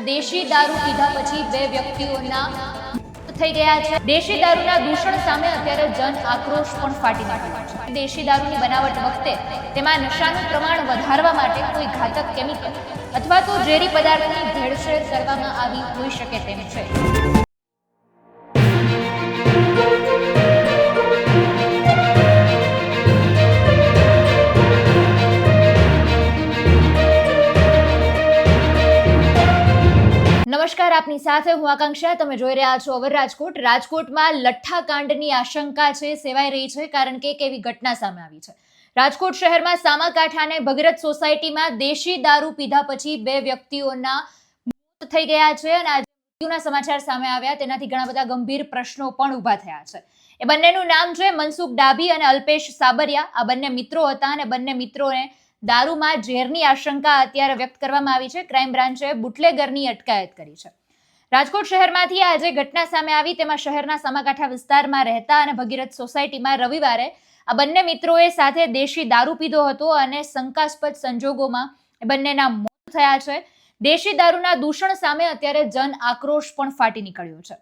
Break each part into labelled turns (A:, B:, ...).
A: દેશી દારૂ પીધા પછી બે વ્યક્તિઓના થઈ ગયા છે। દેશી દારૂના દૂષણ સામે અત્યારે જન આક્રોશ પણ ફાટી નીકળ્યો છે। દેશી દારૂની બનાવટ વખતે તેમાં નશાનું પ્રમાણ વધારવા માટે કોઈ ઘાતક કેમિકલ અથવા તો ઝેરી પદાર્થની ભેળસેળ કરવામાં આવી હોઈ શકે તેમ છે। નમસ્કાર, આપની સાથે હું આકાંક્ષા। તમે જોઈ રહ્યા છો અવર રાજકોટ। રાજકોટમાં લઠ્ઠાકાંડની આશંકા છે, સેવાઈ રહી છે, કારણ કે એક એવી ઘટના સામે આવી છે। રાજકોટ શહેરમાં સામાકાંઠા અને ભગીરથ સોસાયટીમાં દેશી દારૂ પીધા પછી બે વ્યક્તિઓના મોત થઈ ગયા છે અને આજે મૃત્યુના સમાચાર સામે આવ્યા, તેનાથી ઘણા બધા ગંભીર પ્રશ્નો પણ ઊભા થયા છે। એ બંનેનું નામ છે મનસુખ ડાભી અને અલ્પેશ સાબરિયા। આ બંને મિત્રો હતા અને બંને મિત્રોને દારૂમાં ઝેરની આશંકા અત્યારે વ્યક્ત કરવામાં આવી છે। ક્રાઇમ બ્રાન્ચે બુટલેગરની અટકાયત કરી છે। રાજકોટ શહેરમાંથી આજે ઘટના સામે આવી, તેમાં શહેરના સામાકાંઠા વિસ્તારમાં રહેતા અને ભગીરથ સોસાયટીમાં રવિવારે આ બંને મિત્રોએ સાથે દેશી દારૂ પીધો હતો અને શંકાસ્પદ સંજોગોમાં એ બંનેના મોત થયા છે। દેશી દારૂના દૂષણ સામે અત્યારે જન આક્રોશ પણ ફાટી નીકળ્યો છે।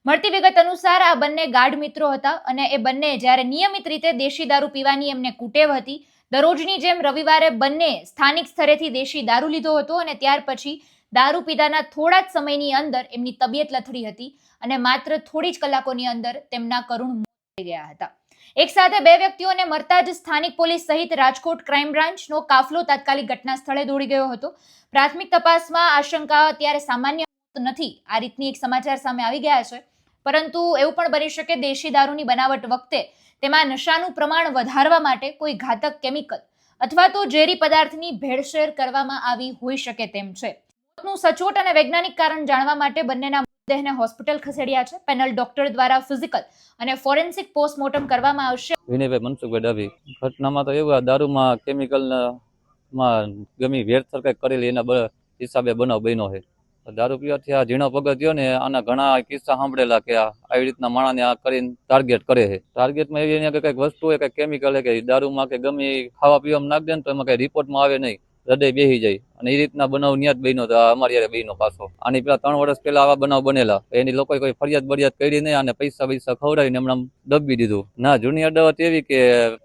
A: મળતી વિગત અનુસાર આ બંને ગાઢ મિત્રો હતા અને એ બંને જ્યારે નિયમિત રીતે દેશી દારૂ પીવાની એમને કુટેવ હતી, દરરોજની જેમ રવિવારે બંને સ્થાનિક સ્તરેથી દેશી દારૂ લીધો હતો અને ત્યાર પછી દારૂ પીધાના થોડા જ સમયની અંદર એમની તબિયત લથડી હતી અને માત્ર થોડી જ કલાકોની અંદર તેમના કરુણ મોત થઈ ગયા હતા। એક સાથે બે વ્યક્તિઓને મરતા જ સ્થાનિક પોલીસ સહિત રાજકોટ ક્રાઇમ બ્રાન્ચનો કાફલો તાત્કાલિક ઘટના સ્થળે દોડી ગયો હતો। પ્રાથમિક તપાસમાં આશંકા અત્યારે સામાન્ય નથી, આ રીતની એક સમાચાર સામે આવી ગયા છે, પરંતુ એવું પણ બની શકે દેશી દારૂની બનાવટ વખતે તેમાં નશાનું પ્રમાણ વધારવા માટે કોઈ ઘાતક કેમિકલ અથવા તો ઝેરી પદાર્થની ભેળસેળ કરવામાં આવી હોઈ શકે તેમ છે। મોતનું સચોટ અને વૈજ્ઞાનિક કારણ જાણવા માટે બંનેના મૃતદેહને હોસ્પિટલ ખસેડ્યા છે। પેનલ ડોક્ટર દ્વારા ફિઝિકલ અને ફોરેન્સિક પોસ્ટમોર્ટમ કરવામાં આવશે।
B: વિનયભાઈ મનસુખભાઈ ડાભી। ઘટનામાં તો એવું દારૂમાં કેમિકલમાં ગમી ભેળસેળ કંઈક કરેલી એના હિસાબે બનાવ બન્યો છે। દારૂ પીવાથી આ ઝીણો પગથિયો ને આના ઘણા કિસ્સા સાંભળેલા કે આવી રીતના માણસને આ કરીને ટાર્ગેટ કરે છે। ટાર્ગેટમાં એવી અહીંયા કંઈક વસ્તુ હોય, કંઈક કેમિકલ હોય કે દારૂમાં કે ગમે ખાવા પીવામાં નાખ દે ને તો એમાં કંઈ રિપોર્ટમાં આવે નહીં, હૃદય બેસી જાય અને એ રીતના બનાવ ન્યાજ બન્યો તો અમારી યારે બન્યો પાછો। આની પેલા 3 વર્ષ પહેલા આવા બનાવ બનેલા, એની લોકોએ કોઈ ફરિયાદ કરી નહીં અને પૈસા ખવડાવીને એમણે દબી દીધું। ના, જૂની અદાવત એવી કે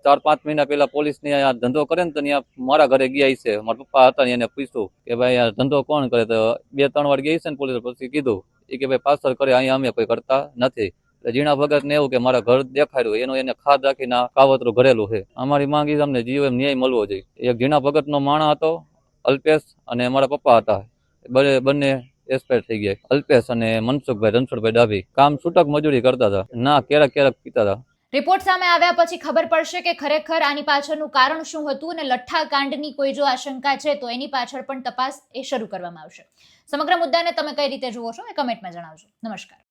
B: 4-5 મહિના પહેલા પોલીસની આ ધંધો કરે ને તો ત્યાં મારા ઘરે ગયા છે, મારા પપ્પા હતા એને પૂછ્યું કે ભાઈ આ ધંધો કોણ કરે, તો 2-3 વાર ગઈ છે ને પોલીસ, પછી કીધું એ કે ભાઈ પાછળ કરે, અહીંયા અમે કોઈ કરતા નથી। જીણા ભગત ને એવું કે મારા ઘર દેખાડ્યું, એનું એને ખાદ રાખીને કાવતરું ઘરેલું છે। અમારી માંગ છે અમને જીવ એમ ન્યાય મળવો જોઈએ। એક જીણા ભગત નો માણસ હતો અલ્પેશ અને મારા પપ્પા હતા, બંને એક્સપાયર થઈ ગયા। અલ્પેશ અને મનસુખભાઈ રણછોડભાઈ ડાભી કામ છૂટક મજૂરી કરતા હતા, ના ક્યારેક પીતા હતા।
A: રિપોર્ટ સામે આવ્યા પછી ખબર પડશે કે ખરેખર આની પાછળનું કારણ શું હતું અને લઠ્ઠાકાંડની કોઈ જો આશંકા છે તો એની પાછળ પણ તપાસ શરૂ કરવામાં આવશે। સમગ્ર મુદ્દાને તમે કઈ રીતે જુઓ છો એ કમેન્ટમાં જણાવજો। નમસ્કાર।